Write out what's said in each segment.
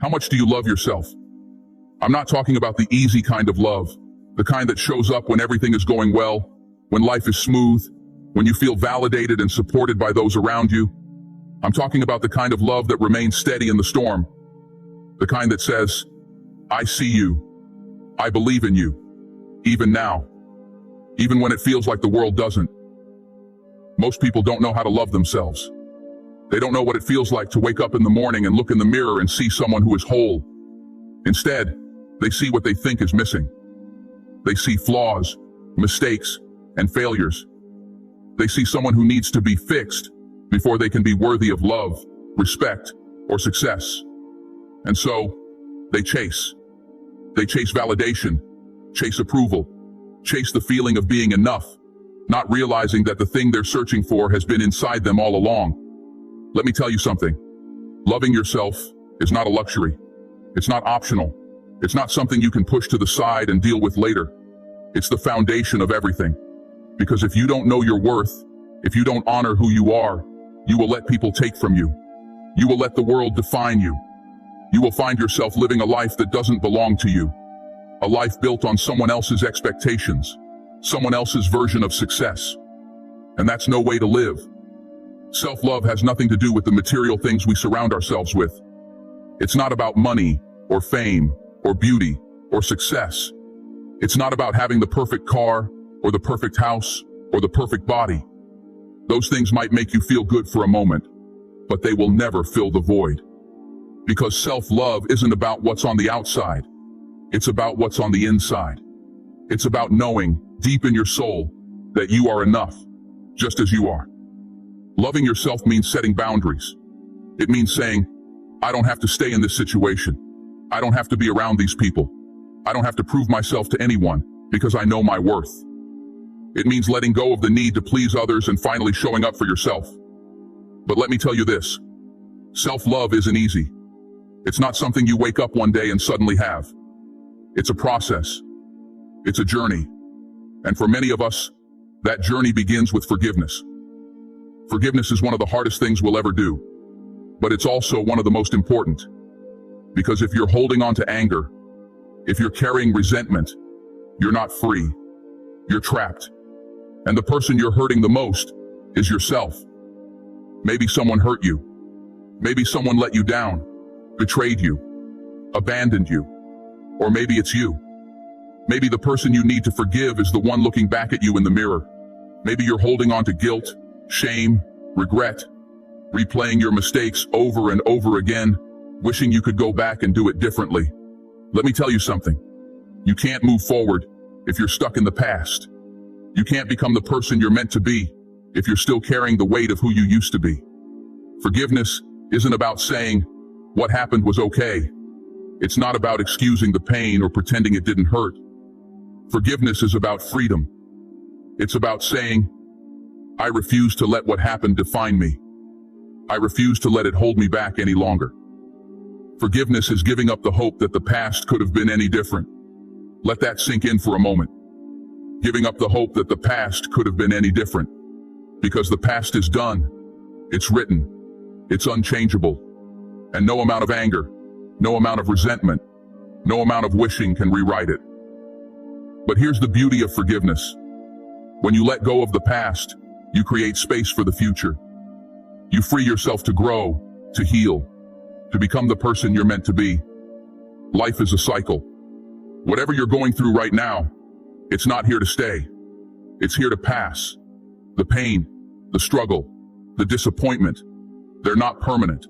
How much do you love yourself? I'm not talking about the easy kind of love, the kind that shows up when everything is going well, when life is smooth, when you feel validated and supported by those around you. I'm talking about the kind of love that remains steady in the storm, the kind that says, I see you, I believe in you, even now, even when it feels like the world doesn't. Most people don't know how to love themselves. They don't know what it feels like to wake up in the morning and look in the mirror and see someone who is whole. Instead, they see what they think is missing. They see flaws, mistakes, and failures. They see someone who needs to be fixed before they can be worthy of love, respect, or success. And so, they chase. They chase validation, chase approval, chase the feeling of being enough, not realizing that the thing they're searching for has been inside them all along. Let me tell you something. Loving yourself is not a luxury. It's not optional. It's not something you can push to the side and deal with later. It's the foundation of everything. Because if you don't know your worth, if you don't honor who you are, you will let people take from you. You will let the world define you. You will find yourself living a life that doesn't belong to you. A life built on someone else's expectations, someone else's version of success. And that's no way to live. Self-love has nothing to do with the material things we surround ourselves with. It's not about money, or fame, or beauty, or success. It's not about having the perfect car, or the perfect house, or the perfect body. Those things might make you feel good for a moment, but they will never fill the void. Because self-love isn't about what's on the outside. It's about what's on the inside. It's about knowing, deep in your soul, that you are enough, just as you are. Loving yourself means setting boundaries. It means saying, I don't have to stay in this situation. I don't have to be around these people. I don't have to prove myself to anyone because I know my worth. It means letting go of the need to please others and finally showing up for yourself. But let me tell you this, self-love isn't easy. It's not something you wake up one day and suddenly have. It's a process. It's a journey. And for many of us, that journey begins with forgiveness. Forgiveness is one of the hardest things we'll ever do, but it's also one of the most important. Because if you're holding on to anger, if you're carrying resentment, you're not free. You're trapped. And the person you're hurting the most is yourself. Maybe someone hurt you. Maybe someone let you down, betrayed you, abandoned you. Or maybe it's you. Maybe the person you need to forgive is the one looking back at you in the mirror. Maybe you're holding on to guilt, shame, regret, replaying your mistakes over and over again, wishing you could go back and do it differently. Let me tell you something. You can't move forward if you're stuck in the past. You can't become the person you're meant to be if you're still carrying the weight of who you used to be. Forgiveness isn't about saying, what happened was okay. It's not about excusing the pain or pretending it didn't hurt. Forgiveness is about freedom. It's about saying, I refuse to let what happened define me. I refuse to let it hold me back any longer. Forgiveness is giving up the hope that the past could have been any different. Let that sink in for a moment. Giving up the hope that the past could have been any different. Because the past is done. It's written. It's unchangeable. And no amount of anger, no amount of resentment, no amount of wishing can rewrite it. But here's the beauty of forgiveness. When you let go of the past, you create space for the future. You free yourself to grow, to heal, to become the person you're meant to be. Life is a cycle. Whatever you're going through right now, it's not here to stay. It's here to pass. The pain, the struggle, the disappointment, they're not permanent.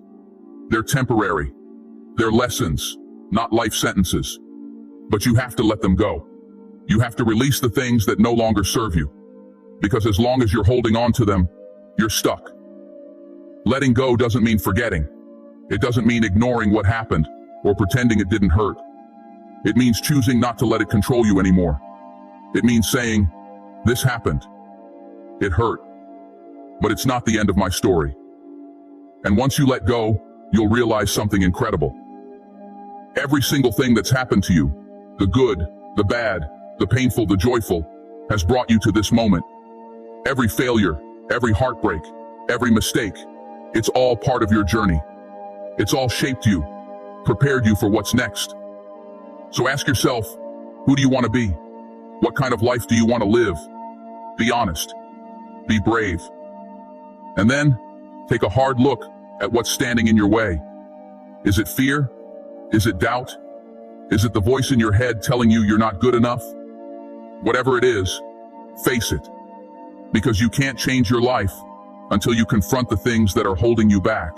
They're temporary. They're lessons, not life sentences. But you have to let them go. You have to release the things that no longer serve you. Because as long as you're holding on to them, you're stuck. Letting go doesn't mean forgetting. It doesn't mean ignoring what happened or pretending it didn't hurt. It means choosing not to let it control you anymore. It means saying, this happened. It hurt. But it's not the end of my story. And once you let go, you'll realize something incredible. Every single thing that's happened to you, the good, the bad, the painful, the joyful, has brought you to this moment. Every failure, every heartbreak, every mistake, it's all part of your journey. It's all shaped you, prepared you for what's next. So ask yourself, who do you want to be? What kind of life do you want to live? Be honest. Be brave. And then, take a hard look at what's standing in your way. Is it fear? Is it doubt? Is it the voice in your head telling you you're not good enough? Whatever it is, face it. Because you can't change your life until you confront the things that are holding you back.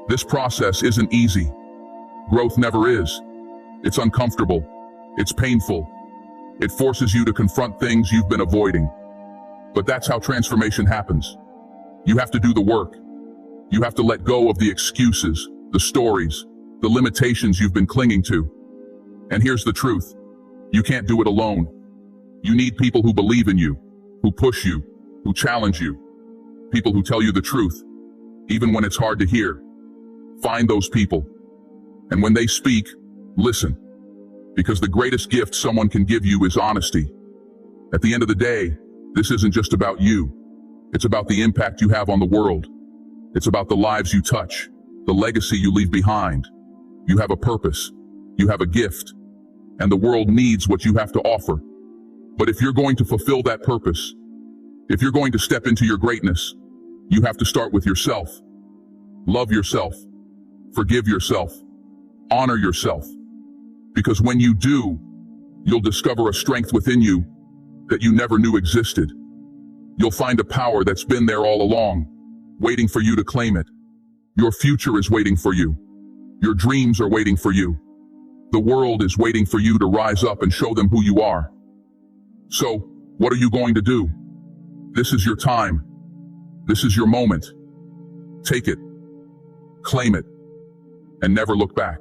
This process isn't easy. Growth never is. It's uncomfortable. It's painful. It forces you to confront things you've been avoiding. But that's how transformation happens. You have to do the work. You have to let go of the excuses, the stories, the limitations you've been clinging to. And here's the truth. You can't do it alone. You need people who believe in you, who push you, who challenge you. People who tell you the truth, even when it's hard to hear. Find those people. And when they speak, listen. Because the greatest gift someone can give you is honesty. At the end of the day, this isn't just about you. It's about the impact you have on the world. It's about the lives you touch, the legacy you leave behind. You have a purpose. You have a gift. And the world needs what you have to offer. But if you're going to fulfill that purpose, if you're going to step into your greatness, you have to start with yourself. Love yourself. Forgive yourself. Honor yourself. Because when you do, you'll discover a strength within you that you never knew existed. You'll find a power that's been there all along, waiting for you to claim it. Your future is waiting for you. Your dreams are waiting for you. The world is waiting for you to rise up and show them who you are. So, what are you going to do? This is your time. This is your moment. Take it, claim it, and never look back.